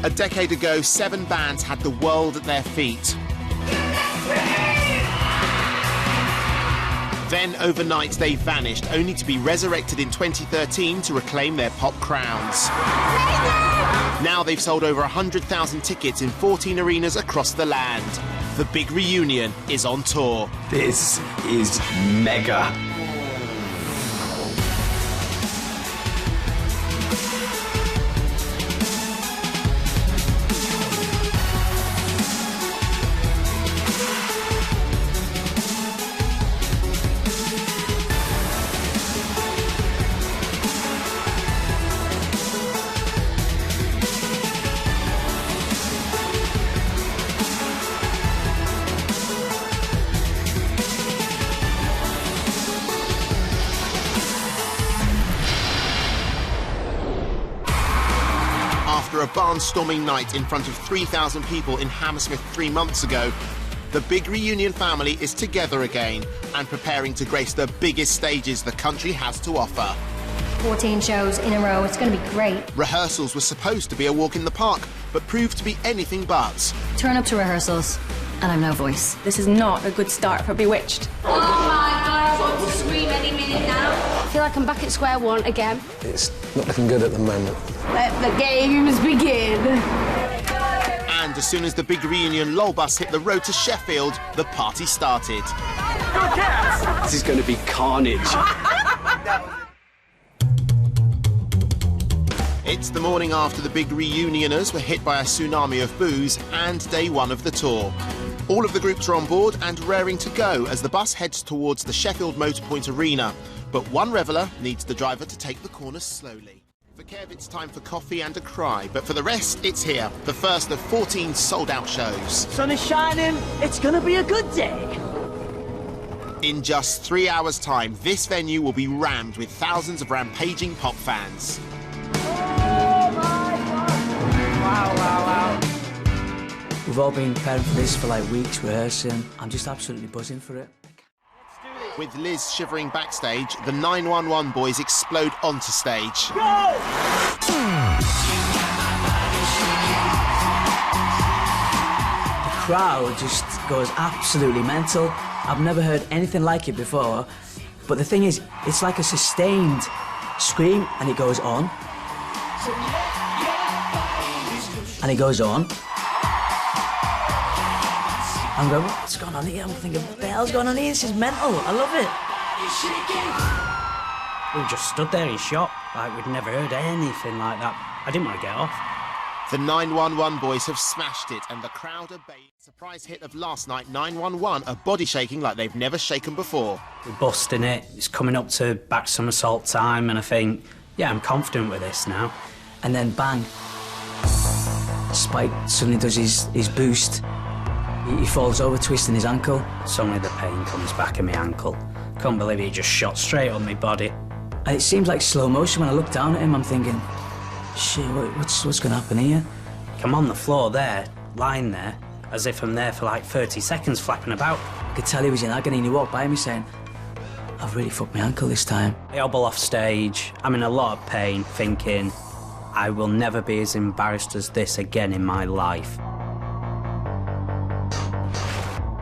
A decade ago, 7 bands had the world at their feet. Then, overnight, they vanished, only to be resurrected in 2013 to reclaim their pop crowns. Now they've sold over 100,000 tickets in 14 arenas across the land. The Big Reunion is on tour. This is mega. After a barnstorming night in front of 3,000 people in Hammersmith 3 months ago, the Big Reunion family is together again and preparing to grace the biggest stages the country has to offer. 14 shows in a row, it's going to be great. Rehearsals were supposed to be a walk in the park, but proved to be anything but. Turn up to rehearsals, and I've no voice. This is not a good start for Bewitched. Oh my God, I want to scream any minute now. I feel like I'm back at square one again. It's not looking good at the moment. Let the games begin. And as soon as the Big Reunion lol bus hit the road to Sheffield, the party started. This is going to be carnage. It's the morning after the Big Reunioners were hit by a tsunami of booze and day 1 of the tour. All of the groups are on board and raring to go as the bus heads towards the Sheffield Motorpoint Arena. But one reveller needs the driver to take the corners slowly. For Kev, it's time for coffee and a cry, but for the rest, it's here, the first of 14 sold-out shows. Sun is shining, it's gonna be a good day. In just 3 hours' time, this venue will be rammed with thousands of rampaging pop fans. Oh my God! Wow, wow, wow. We've all been preparing for this for like weeks, rehearsing. I'm just absolutely buzzing for it. With Liz shivering backstage, the 911 boys explode onto stage. Go! The crowd just goes absolutely mental. I've never heard anything like it before. But the thing is, it's like a sustained scream, and it goes on. And it goes on. I'm going, what's going on here? I'm thinking, what the hell's going on here? This is mental. I love it. We just stood there in shock, like we'd never heard anything like that. I didn't want to get off. The 911 boys have smashed it, and the crowd are baying. Surprise hit of last night, 911 are body shaking like they've never shaken before. We're busting it. It's coming up to back somersault time, and I think, yeah, I'm confident with this now. And then bang, Spike suddenly does his boost. He falls over, twisting his ankle. Suddenly the pain comes back in my ankle. Can't believe he just shot straight on my body. And it seems like slow motion. When I look down at him, I'm thinking, shit, what's going to happen here? I'm on the floor there, lying there, as if I'm there for like 30 seconds flapping about. I could tell he was in agony, and he walked by me saying, I've really fucked my ankle this time. I hobble off stage. I'm in a lot of pain, thinking, I will never be as embarrassed as this again in my life.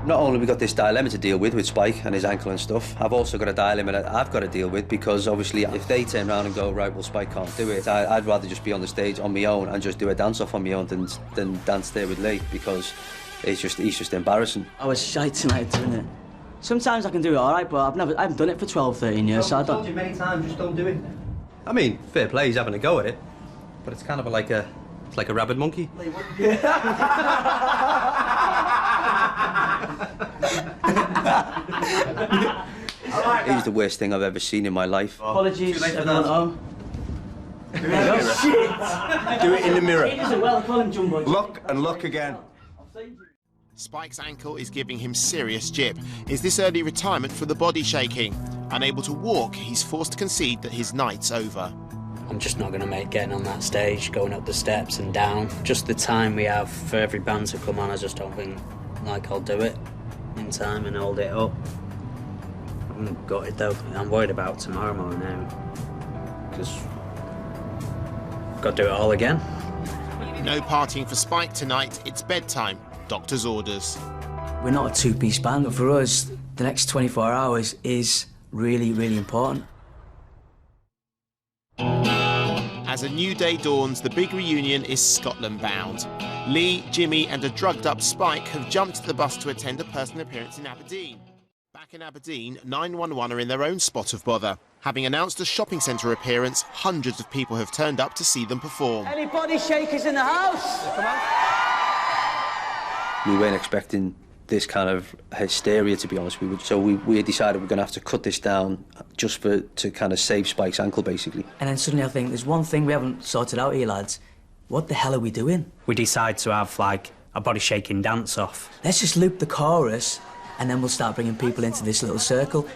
Not only have we got this dilemma to deal with Spike and his ankle and stuff, I've also got a dilemma that I've got to deal with, because obviously if they turn around and go, right, well, Spike can't do it, I'd rather just be on the stage on my own and just do a dance-off on my own than dance there with Lee, because he's just embarrassing. I was shy tonight doing it. Sometimes I can do it all right, but I haven't done it for 12, 13 years, so I don't... I've told you many times, just don't do it. I mean, fair play, he's having a go at it, but it's kind of like a rabid monkey. He's the worst thing I've ever seen in my life. Apologies, everyone at home. Shit! Do it in the mirror. Jumbo. Look and look again. Spike's ankle is giving him serious jip. Is this early retirement for the body shaking? Unable to walk, he's forced to concede that his night's over. I'm just not going to make getting on that stage, going up the steps and down. Just the time we have for every band to come on, I just don't think like I'll do it in time and hold it up. I'm gutted though. I'm worried about tomorrow morning now, because I've got to do it all again. No partying for Spike tonight. It's bedtime. Doctor's orders. We're not a two-piece band, but for us, the next 24 hours is really, really important. As a new day dawns, the big reunion is Scotland-bound. Lee, Jimmy and a drugged-up Spike have jumped the bus to attend a personal appearance in Aberdeen. Back in Aberdeen, 911 are in their own spot of bother. Having announced a shopping centre appearance, hundreds of people have turned up to see them perform. Any body shakers in the house? Come on. We weren't expecting this kind of hysteria, to be honest. So we decided we're going to have to cut this down just to kind of save Spike's ankle, basically. And then suddenly I think, there's one thing we haven't sorted out here, lads. What the hell are we doing? We decide to have, like, a body-shaking dance-off. Let's just loop the chorus, and then we'll start bringing people into this little circle.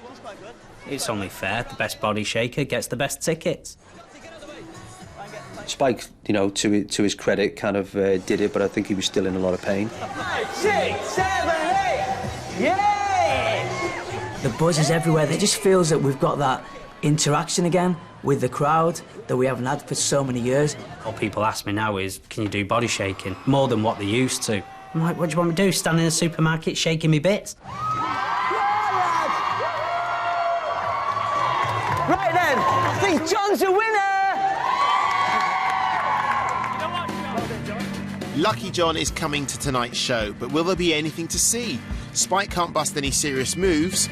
It's only fair. The best body shaker gets the best tickets. Spike, you know, to his credit, kind of did it, but I think he was still in a lot of pain. 5, 6, 7, 8! Yay! The buzz is everywhere. It just feels that we've got that interaction again with the crowd that we haven't had for so many years. All people ask me now is, can you do body shaking? More than what they used to. I'm like, what do you want me to do? Stand in a supermarket shaking me bits? Right then, I think John's a winner! Lucky John is coming to tonight's show, but will there be anything to see? Spike can't bust any serious moves.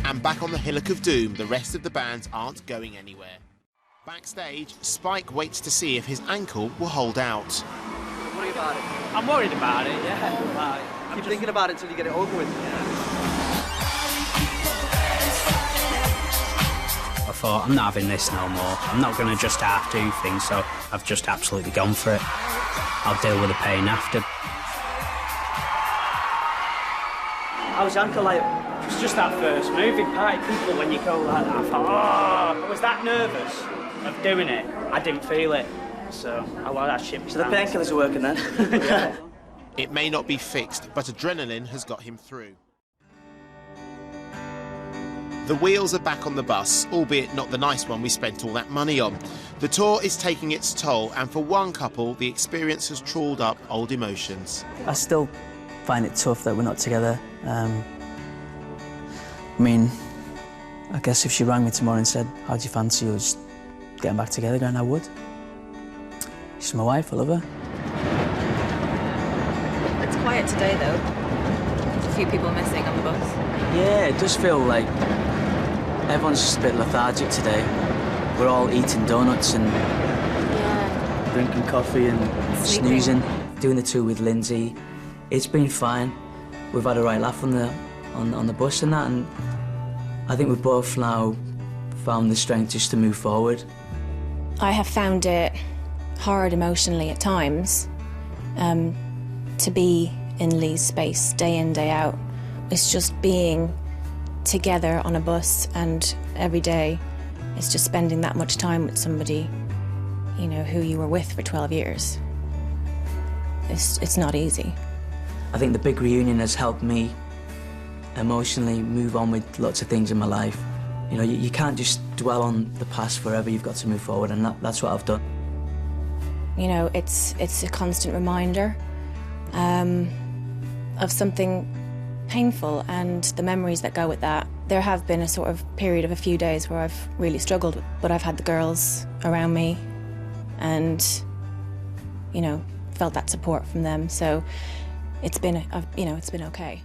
And back on the Hillock of Doom, the rest of the bands aren't going anywhere. Backstage, Spike waits to see if his ankle will hold out. Worry about it. I'm worried about it, yeah. Keep thinking about it until you get it over with. I thought, I'm not having this no more. I'm not going to just half do things, so I've just absolutely gone for it. I'll deal with the pain after. How's your ankle like? It's just that first moving part. People, when you go like that, I thought, oh, I was that nervous of doing it. I didn't feel it, so that shit was. So the painkillers are working then? Yeah. It may not be fixed, but adrenaline has got him through. The wheels are back on the bus, albeit not the nice one we spent all that money on. The tour is taking its toll, and for one couple, the experience has trawled up old emotions. I still find it tough that we're not together. I mean, I guess if she rang me tomorrow and said, how do you fancy us getting back together again, I would. She's my wife, I love her. It's quiet today, though. There's a few people missing on the bus. Yeah, it does feel like everyone's just a bit lethargic today. We're all eating donuts and drinking coffee and snoozing. Doing the tour with Lindsay, it's been fine. We've had a right laugh on the bus and that, and I think we've both now found the strength just to move forward. I have found it hard emotionally at times to be in Lee's space day in, day out. It's just being together on a bus, and every day it's just spending that much time with somebody, you know, who you were with for 12 years. It's not easy. I think the big reunion has helped me emotionally move on with lots of things in my life. You know, you can't just dwell on the past forever, you've got to move forward, and that's what I've done. You know, it's a constant reminder of something painful and the memories that go with that. There have been a sort of period of a few days where I've really struggled, but I've had the girls around me and, you know, felt that support from them. So it's been, it's been okay.